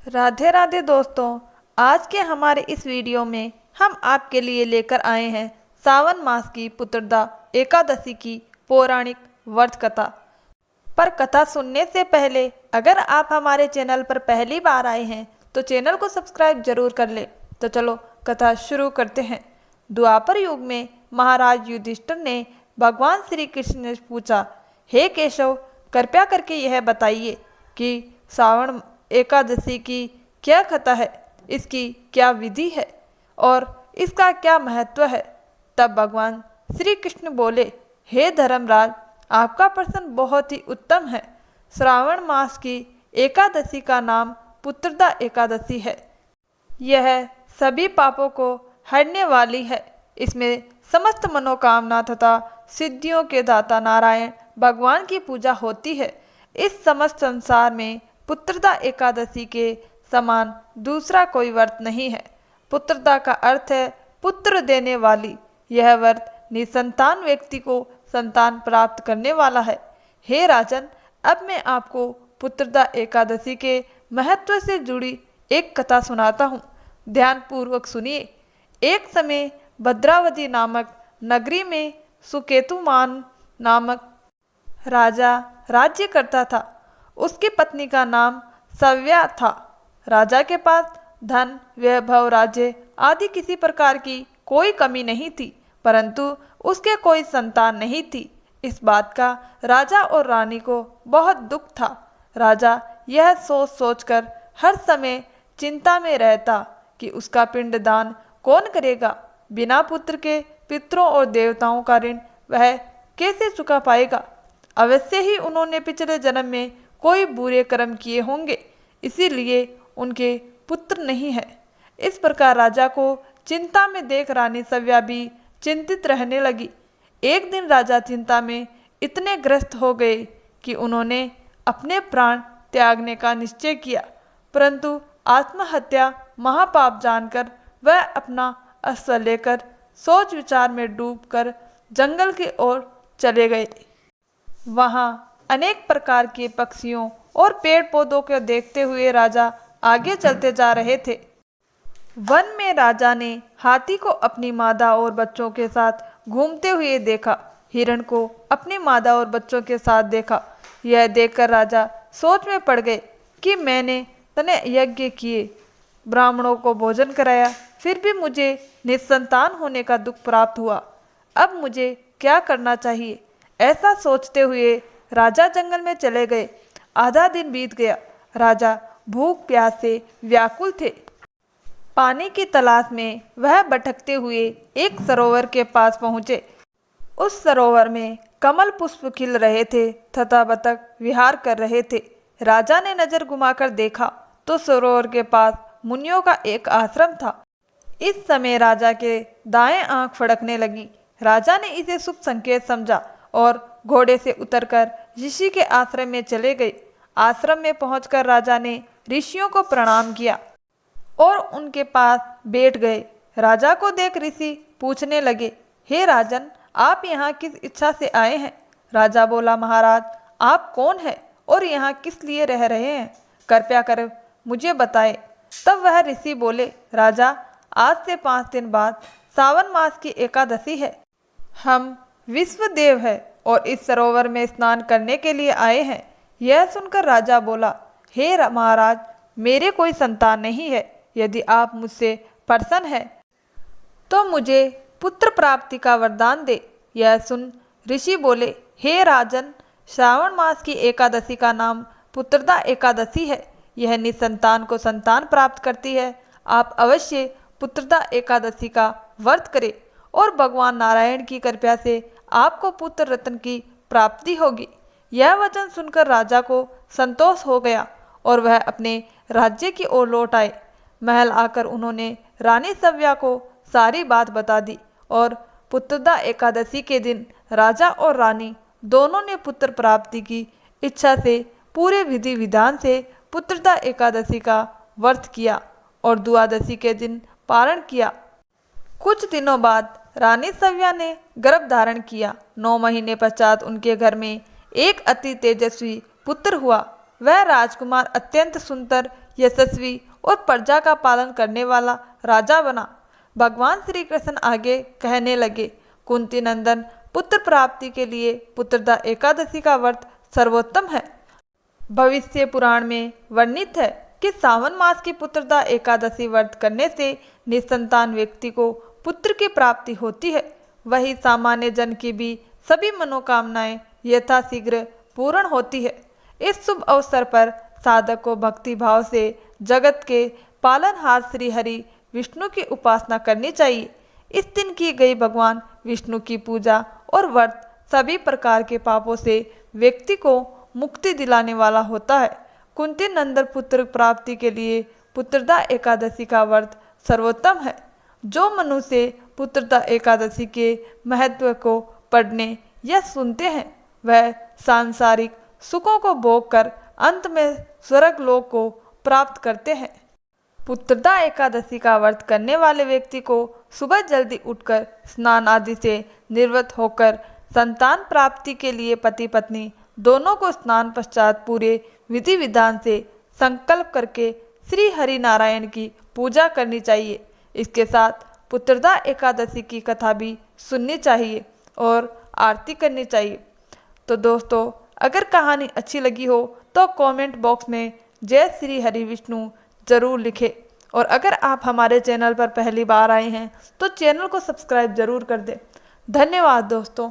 राधे राधे दोस्तों, आज के हमारे इस वीडियो में हम आपके लिए लेकर आए हैं सावन मास की पुत्रदा एकादशी की पौराणिक व्रत कथा। पर कथा सुनने से पहले अगर आप हमारे चैनल पर पहली बार आए हैं तो चैनल को सब्सक्राइब जरूर कर ले। तो चलो कथा शुरू करते हैं। द्वापर युग में महाराज युधिष्ठिर ने भगवान श्री कृष्ण से पूछा, हे केशव, कृपया करके यह बताइए कि सावन एकादशी की क्या कथा है, इसकी क्या विधि है और इसका क्या महत्व है। तब भगवान श्री कृष्ण बोले, हे धर्मराज, आपका प्रश्न बहुत ही उत्तम है। श्रावण मास की एकादशी का नाम पुत्रदा एकादशी है। यह सभी पापों को हरने वाली है। इसमें समस्त मनोकामना तथा सिद्धियों के दाता नारायण भगवान की पूजा होती है। इस समस्त संसार में पुत्रदा एकादशी के समान दूसरा कोई व्रत नहीं है। पुत्रदा का अर्थ है पुत्र देने वाली। यह व्रत निसंतान व्यक्ति को संतान प्राप्त करने वाला है। हे राजन, अब मैं आपको पुत्रदा एकादशी के महत्व से जुड़ी एक कथा सुनाता हूँ। ध्यान पूर्वक सुनिए। एक समय भद्रावती नामक नगरी में सुकेतुमान नामक राजा राज्य करता था। उसकी पत्नी का नाम सव्या था। राजा के पास धन, वैभव, राज्य आदि किसी प्रकार की कोई कमी नहीं थी, परंतु उसके कोई संतान नहीं थी। इस बात का राजा और रानी को बहुत दुख था। राजा यह सोच सोचकर हर समय चिंता में रहता कि उसका पिंडदान कौन करेगा। बिना पुत्र के पितरों और देवताओं का ऋण वह कैसे चुका पाएगा। अवश्य ही उन्होंने पिछले जन्म में कोई बुरे कर्म किए होंगे, इसीलिए उनके पुत्र नहीं है। इस प्रकार राजा को चिंता में देख रानी सव्या भी चिंतित रहने लगी। एक दिन राजा चिंता में इतने ग्रस्त हो गए कि उन्होंने अपने प्राण त्यागने का निश्चय किया, परंतु आत्महत्या महापाप जानकर वह अपना अस्त्र लेकर सोच विचार में डूबकर जंगल की ओर चले गए। वहां अनेक प्रकार के पक्षियों और पेड़ पौधों को देखते हुए राजा आगे चलते जा रहे थे। वन में राजा ने हाथी को अपनी मादा और बच्चों के साथ घूमते हुए देखा। हिरण को अपनी मादा और बच्चों के साथ देखा। यह देखकर राजा सोच में पड़ गए कि मैंने तने यज्ञ किए, ब्राह्मणों को भोजन कराया, फिर भी मुझे निसंतान होने का दुख प्राप्त हुआ। अब मुझे क्या करना चाहिए। ऐसा सोचते हुए राजा जंगल में चले गए। आधा दिन बीत गया। राजा भूख प्यास से व्याकुल थे। पानी की तलाश में वह भटकते हुए एक सरोवर के पास पहुंचे। उस सरोवर में कमल पुष्प खिल रहे थे तथा बतख विहार कर रहे थे। राजा ने नजर घुमाकर देखा तो सरोवर के पास मुनियों का एक आश्रम था। इस समय राजा के दाएं आंख फड़कने लगी। राजा ने इसे शुभ संकेत समझा और घोड़े से उतरकर ऋषि के आश्रम में चले गए। आश्रम में पहुंचकर राजा ने ऋषियों को प्रणाम किया और उनके पास बैठ गए। राजा को देख ऋषि पूछने लगे, हे राजन, आप यहाँ किस इच्छा से आए हैं। राजा बोला, महाराज, आप कौन हैं और यहाँ किस लिए रह रहे हैं, कृपया कर मुझे बताएं। तब वह ऋषि बोले, राजा, आज से 5 दिन बाद सावन मास की एकादशी है। हम विश्वदेव है और इस सरोवर में स्नान करने के लिए आए हैं। यह सुनकर राजा बोला, हे महाराज, मेरे कोई संतान नहीं है। यदि आप मुझसे प्रसन्न हैं तो मुझे पुत्र प्राप्ति का वरदान दे। यह सुन ऋषि बोले, हे राजन, श्रावण मास की एकादशी का नाम पुत्रदा एकादशी है। यह निसंतान को संतान प्राप्त करती है। आप अवश्य पुत्रदा एकादशी का व्रत करें और भगवान नारायण की कृपा से आपको पुत्र रत्न की प्राप्ति होगी। यह वचन सुनकर राजा को संतोष हो गया और वह अपने राज्य की ओर लौट आए। महल आकर उन्होंने रानी सव्या को सारी बात बता दी और पुत्रदा एकादशी के दिन राजा और रानी दोनों ने पुत्र प्राप्ति की इच्छा से पूरे विधि विधान से पुत्रदा एकादशी का व्रत किया और द्वादशी के दिन पारण किया। कुछ दिनों बाद रानी सव्या ने गर्भ धारण किया। 9 महीने पश्चात उनके घर में एक अति तेजस्वी पुत्र हुआ। वह राजकुमार अत्यंत सुंदर यशस्वी और प्रजा का पालन करने वाला राजा बना। भगवान श्री कृष्ण आगे कहने लगे, कुंती नंदन, पुत्र प्राप्ति के लिए पुत्रदा एकादशी का व्रत सर्वोत्तम है। भविष्य पुराण में वर्णित है कि सावन मास की पुत्रदा एकादशी व्रत करने से निसंतान व्यक्ति को पुत्र की प्राप्ति होती है। वही सामान्य जन की भी सभी मनोकामनाएं यथाशीघ्र पूर्ण होती है। इस शुभ अवसर पर साधक को भक्ति भाव से जगत के पालनहार श्री हरि विष्णु की उपासना करनी चाहिए। इस दिन की गई भगवान विष्णु की पूजा और व्रत सभी प्रकार के पापों से व्यक्ति को मुक्ति दिलाने वाला होता है। कुंती नंदन पुत्र प्राप्ति के लिए पुत्रदा एकादशी का व्रत सर्वोत्तम है। जो मनुष्य पुत्रदा एकादशी के महत्व को पढ़ने या सुनते हैं वह सांसारिक सुखों को भोग कर अंत में स्वर्ग लोक को प्राप्त करते हैं। पुत्रदा एकादशी का व्रत करने वाले व्यक्ति को सुबह जल्दी उठकर स्नान आदि से निवृत्त होकर संतान प्राप्ति के लिए पति पत्नी दोनों को स्नान पश्चात पूरे विधि विधान से संकल्प करके श्री हरि नारायण की पूजा करनी चाहिए। इसके साथ पुत्रदा एकादशी की कथा भी सुननी चाहिए और आरती करनी चाहिए। तो दोस्तों, अगर कहानी अच्छी लगी हो तो कमेंट बॉक्स में जय श्री हरि विष्णु जरूर लिखें। और अगर आप हमारे चैनल पर पहली बार आए हैं तो चैनल को सब्सक्राइब जरूर कर दें। धन्यवाद दोस्तों।